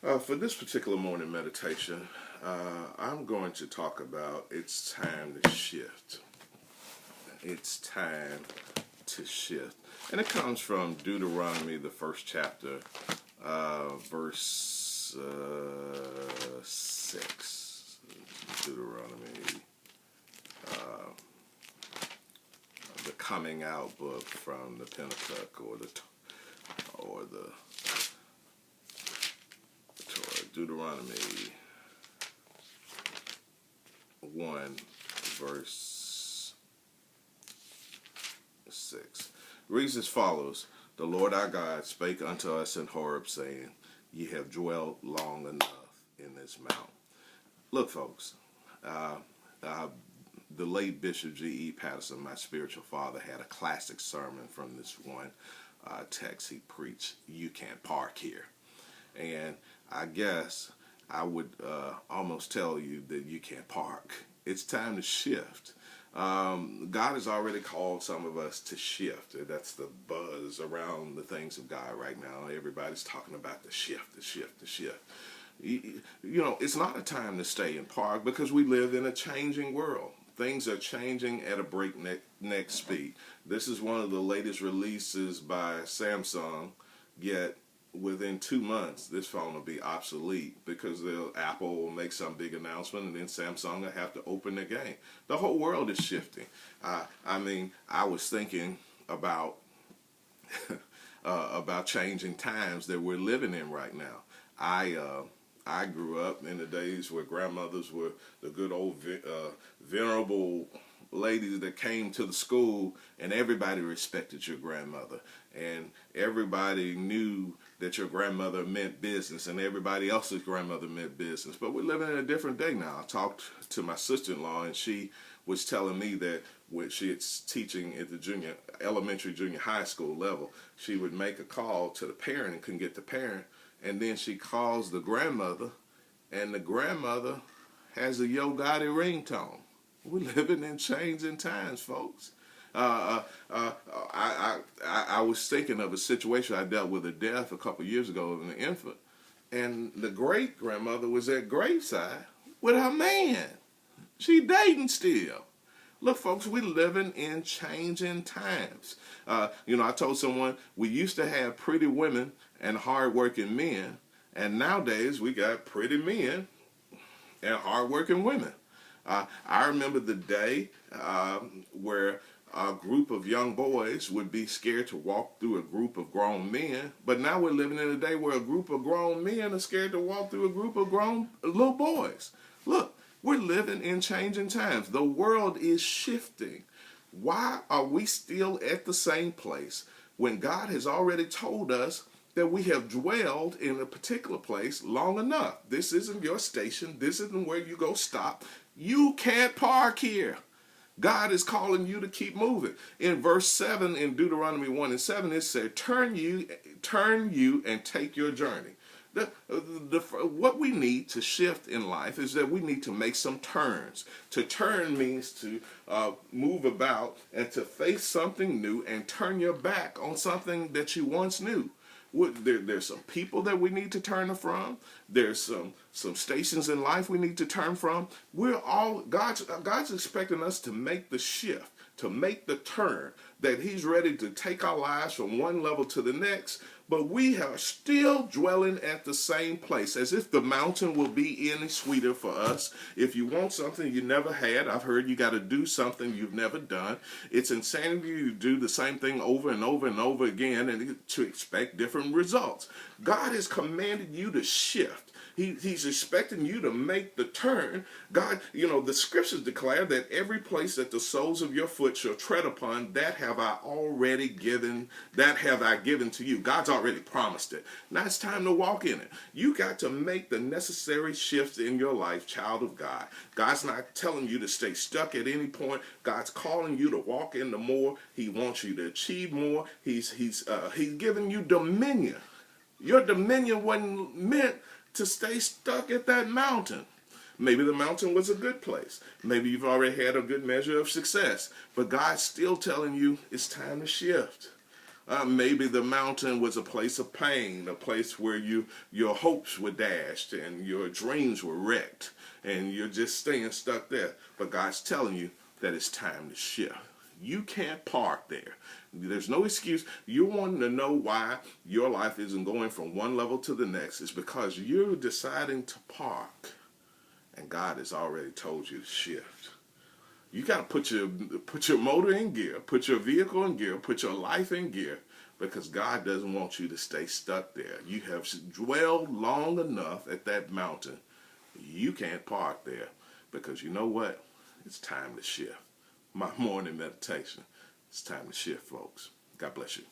For this particular morning meditation, I'm going to talk about it's time to shift. It's time to shift. And it comes from Deuteronomy, the first chapter, verse 6. Deuteronomy, the coming out book from the Pentateuch or the Torah. Deuteronomy 1, verse 6. Reads as follows: The Lord our God spake unto us in Horeb, saying, Ye have dwelt long enough in this mount. Look, folks, the late Bishop G.E. Patterson, my spiritual father, had a classic sermon from this one text he preached: You can't park here. And I guess I would almost tell you that you can't park. It's time to shift. God has already called some of us to shift. That's the buzz around the things of God right now. Everybody's talking about the shift, the shift, the shift. You know, it's not a time to stay in park because we live in a changing world. Things are changing at a breakneck speed. This is one of the latest releases by Samsung, yet within 2 months, this phone will be obsolete because Apple will make some big announcement and then Samsung will have to open the game. The whole world is shifting. I was thinking about about changing times that we're living in right now. I grew up in the days where grandmothers were the good old venerable ladies that came to the school, and everybody respected your grandmother, and everybody knew that your grandmother meant business, and everybody else's grandmother meant business. But we're living in a different day now. I talked to my sister-in-law, and she was telling me that when she's teaching at the elementary, junior high school level, she would make a call to the parent and couldn't get the parent, and then she calls the grandmother, and the grandmother has a Yo Gotti ringtone. We're living in changing times, folks. I was thinking of a situation. I dealt with a death a couple years ago of an infant, and the great grandmother was at graveside with her man. She dating still. Look, folks, we're living in changing times. I told someone we used to have pretty women and hardworking men, and nowadays we got pretty men and hardworking women. I remember the day where a group of young boys would be scared to walk through a group of grown men, but now we're living in a day where a group of grown men are scared to walk through a group of grown little boys. Look, we're living in changing times. The world is shifting. Why are we still at the same place when God has already told us that we have dwelled in a particular place long enough? This isn't your station. This isn't where you go stop. You can't park here. God is calling you to keep moving. In verse 7 in Deuteronomy 1 and 7, it said, turn you and take your journey. What we need to shift in life is that we need to make some turns. To turn means to move about and to face something new and turn your back on something that you once knew. There's some people that we need to turn from. There's some stations in life we need to turn from. God's expecting us to make the shift, to make the turn, that He's ready to take our lives from one level to the next, but we are still dwelling at the same place, as if the mountain will be any sweeter for us. If you want something you never had, I've heard you got to do something you've never done. It's insanity to do the same thing over and over and over again and to expect different results. God has commanded you to shift. He's expecting you to make the turn. God, the scriptures declare that every place that the soles of your foot shall tread upon, that have I given to you. God's already promised it. Now it's time to walk in it. You got to make the necessary shifts in your life, child of God. God's not telling you to stay stuck at any point. God's calling you to walk into more. He wants you to achieve more. He's giving you dominion. Your dominion wasn't meant to stay stuck at that mountain. Maybe the mountain was a good place. Maybe you've already had a good measure of success. But God's still telling you it's time to shift. Maybe the mountain was a place of pain, a place where your hopes were dashed and your dreams were wrecked, and you're just staying stuck there. But God's telling you that it's time to shift. You can't park there. There's no excuse. You're wanting to know why your life isn't going from one level to the next. It's because you're deciding to park, and God has already told you to shift. You got to put your motor in gear, put your vehicle in gear, put your life in gear, because God doesn't want you to stay stuck there. You have dwelled long enough at that mountain. You can't park there, because you know what? It's time to shift. My morning meditation. It's time to shift, folks. God bless you.